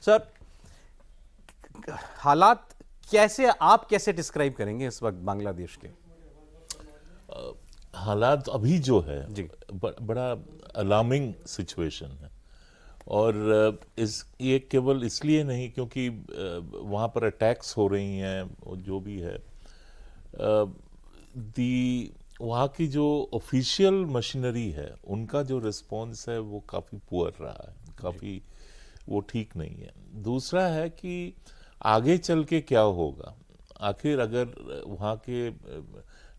Sir, हालात आप कैसे डिस्क्राइब करेंगे इस वक्त बांग्लादेश के? हालात अभी जो है जी। बड़ा अलार्मिंग सिचुएशन है। और ये केवल इसलिए नहीं क्योंकि वहाँ पर अटैक्स हो रही हैं, जो भी है, दी वहाँ की जो ऑफिशियल मशीनरी है उनका जो रिस्पॉन्स है वो काफ़ी पुअर रहा है, काफ़ी वो ठीक नहीं है। दूसरा है कि आगे चल के क्या होगा। आखिर अगर वहाँ के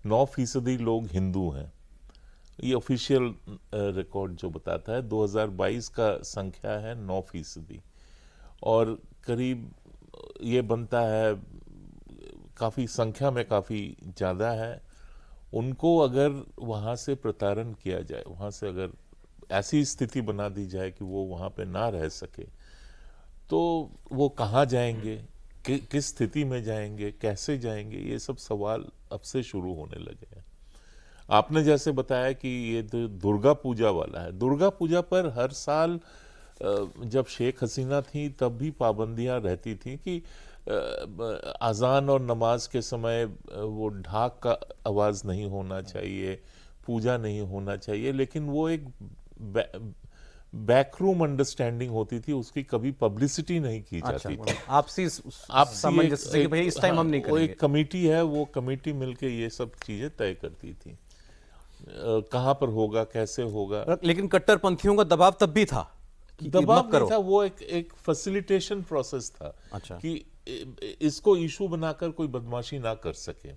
9% लोग हिंदू हैं, ये ऑफिशियल रिकॉर्ड जो बताता है 2022 का संख्या है 9%, और करीब ये बनता है काफ़ी संख्या में काफ़ी ज़्यादा है। उनको अगर वहाँ से प्रताड़न किया जाए, वहाँ से अगर ऐसी स्थिति बना दी जाए कि वो वहाँ पे ना रह सके, तो वो कहाँ जाएंगे, किस स्थिति में जाएंगे, कैसे जाएंगे, ये सब सवाल अब से शुरू होने लगे हैं। आपने जैसे बताया कि ये दुर्गा पूजा वाला है। दुर्गा पूजा पर हर साल जब शेख हसीना थी तब भी पाबंदियां रहती थी कि अजान और नमाज के समय वो ढाक का आवाज़ नहीं होना चाहिए, पूजा नहीं होना चाहिए, लेकिन वो एक बैकरूम अंडरस्टैंडिंग होती थी, उसकी कभी पब्लिसिटी नहीं की जाती थी। आपसी सामंजस्य से कि भाई इस टाइम हम नहीं करेंगे। एक कमेटी है, वो कमेटी मिलके ये सब चीज़ें तय करती थी कहाँ पर होगा, कैसे होगा। लेकिन कट्टरपंथियों का दबाव तब भी था कि दबाव नहीं था, वो एक फैसिलिटेशन प्रोसेस था। अच्छा। कि इसको इशू बनाकर कोई बदमाशी ना कर सके।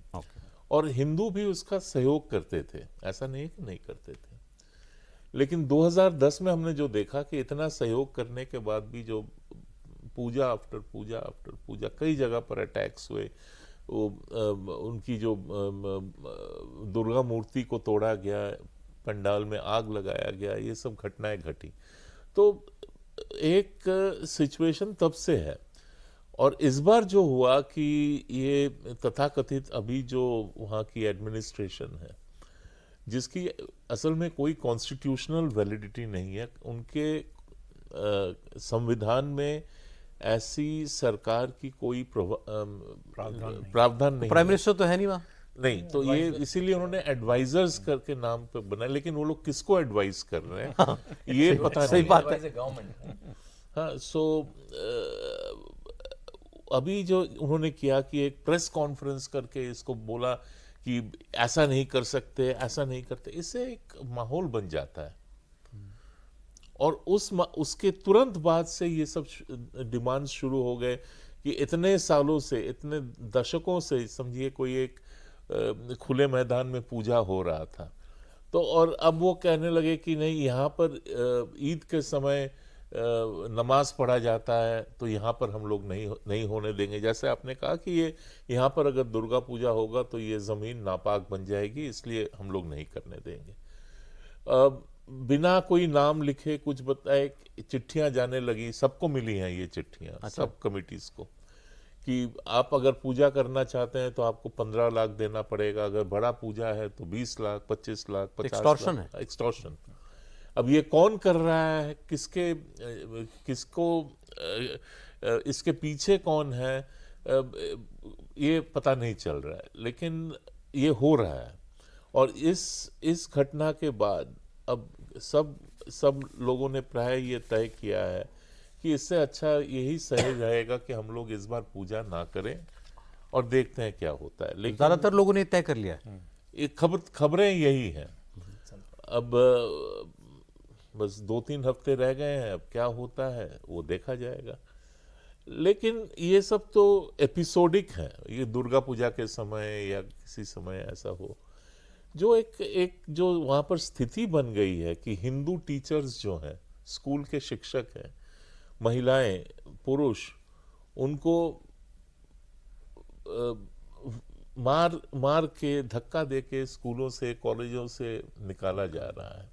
और हिंदू भी उसका सहयोग करते थे, ऐसा नहीं है कि नहीं करते थे। लेकिन 2010 में हमने जो देखा कि इतना सहयोग करने के बाद भी जो पूजा आफ्टर पूजा आफ्टर पूजा कई जगह पर अटैक्स हुए, वो उनकी जो दुर्गा मूर्ति को तोड़ा गया, पंडाल में आग लगाया गया, ये सब घटनाएं घटी। तो एक सिचुएशन तब से है। और इस बार जो हुआ कि ये तथाकथित अभी जो वहाँ की एडमिनिस्ट्रेशन है, जिसकी असल में कोई कॉन्स्टिट्यूशनल वैलिडिटी नहीं है, उनके संविधान में ऐसी सरकार की कोई प्रावधान नहीं। प्राइम मिनिस्टर तो है नहीं वहाँ। नहीं, तो ये इसीलिए उन्होंने एडवाइजर्स करके नाम पे बनाया, लेकिन वो लोग किसको एडवाइस कर रहे हैं ये पता नहीं। सही बात है। हाँ, अभी जो उन्होंने किया कि एक प्रेस कॉन्फ्रेंस करके इसको बोला कि ऐसा नहीं कर सकते, ऐसा नहीं करते, इससे एक माहौल बन जाता है। और उसके तुरंत बाद से ये सब डिमांड शुरू हो गए कि इतने सालों से, इतने दशकों से, समझिए कोई एक खुले मैदान में पूजा हो रहा था, तो और अब वो कहने लगे कि नहीं, यहाँ पर ईद के समय नमाज पढ़ा जाता है तो यहाँ पर हम लोग नहीं होने देंगे। जैसे आपने कहा कि ये यहाँ पर अगर दुर्गा पूजा होगा तो ये ज़मीन नापाक बन जाएगी, इसलिए हम लोग नहीं करने देंगे। बिना कोई नाम लिखे कुछ बताए चिट्ठियाँ जाने लगी, सबको मिली हैं ये चिट्ठियाँ। अच्छा। सब कमिटीज़ को कि आप अगर पूजा करना चाहते हैं तो आपको 15 लाख देना पड़ेगा, अगर बड़ा पूजा है तो 20 लाख, 25 लाख, 50 लाख। एक्सटॉर्शन। अब ये कौन कर रहा है, किसको इसके पीछे कौन है, ये पता नहीं चल रहा है, लेकिन ये हो रहा है। और इस घटना के बाद अब सब लोगों ने प्राय ये तय किया है कि इससे अच्छा यही सही रहेगा कि हम लोग इस बार पूजा ना करें और देखते हैं क्या होता है। लेकिन ज्यादातर लोगों ने तय कर लिया है। ये खबरें यही हैं। अब बस 2-3 हफ्ते रह गए हैं, अब क्या होता है वो देखा जाएगा। लेकिन ये सब तो एपिसोडिक है, ये दुर्गा पूजा के समय या किसी समय ऐसा हो। जो एक जो वहाँ पर स्थिति बन गई है कि हिंदू टीचर्स जो हैं, स्कूल के शिक्षक हैं, महिलाएं, पुरुष, उनको मार के, धक्का दे के स्कूलों से, कॉलेजों से निकाला जा रहा है।